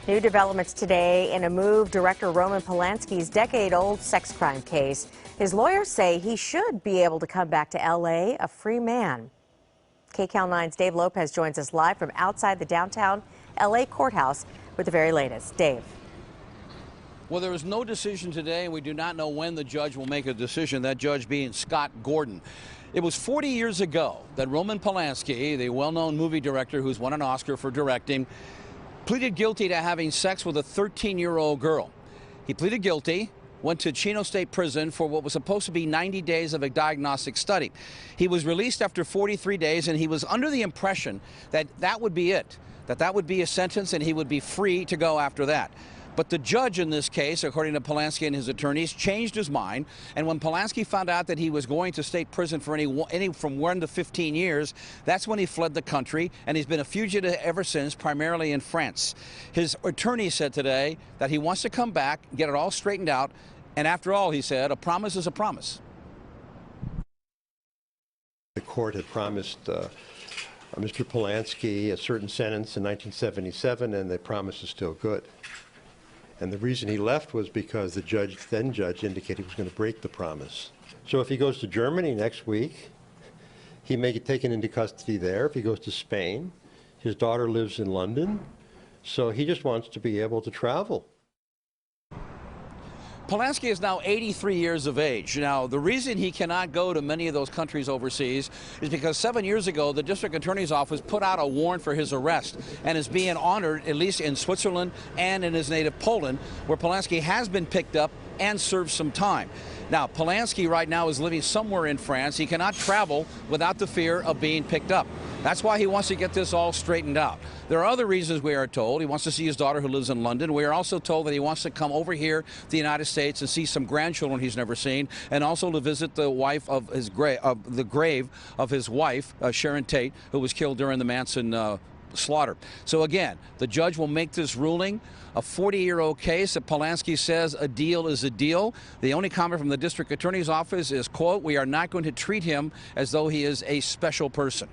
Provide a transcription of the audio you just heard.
New developments today in a move director Roman Polanski's decade-old sex crime case. His lawyers say he should be able to come back to L.A. a free man. KCAL 9's Dave Lopez joins us live from outside the downtown L.A. courthouse with the very latest. Dave. Well, there is no decision today, and we do not know when the judge will make a decision, that judge being Scott Gordon. It was 40 years ago that Roman Polanski, the well-known movie director who's won an Oscar for directing, pleaded guilty to having sex with a 13-year-old girl. He pleaded guilty, went to Chino State Prison for what was supposed to be 90 days of a diagnostic study. He was released after 43 days, and he was under the impression that that would be it, that would be a sentence and he would be free to go after that. But the judge in this case, according to Polanski and his attorneys, changed his mind. And when Polanski found out that he was going to state prison for any from 1 to 15 years, that's when he fled the country, and he's been a fugitive ever since, primarily in France. His attorney said today that he wants to come back, get it all straightened out, and after all, he said, a promise is a promise. The court had promised Mr. Polanski a certain sentence in 1977, and the promise is still good. And the reason he left was because the then judge indicated he was going to break the promise. So if he goes to Germany next week, he may get taken into custody there. If he goes to Spain, his daughter lives in London, so he just wants to be able to travel. Polanski is now 83 years of age. Now, the reason he cannot go to many of those countries overseas is because 7 years ago, the district attorney's office put out a warrant for his arrest and is being honored, at least in Switzerland and in his native Poland, where Polanski has been picked up and served some time. Now, Polanski right now is living somewhere in France. He cannot travel without the fear of being picked up. That's why he wants to get this all straightened out. There are other reasons, we are told. He wants to see his daughter who lives in London. We are also told that he wants to come over here to the United States and see some grandchildren he's never seen, and also to visit the wife of his the grave of his wife, Sharon Tate, who was killed during the Manson slaughter. So again, the judge will make this ruling. A 40-year-old case that Polanski says a deal is a deal. The only comment from the district attorney's office is, quote, "We are not going to treat him as though he is a special person."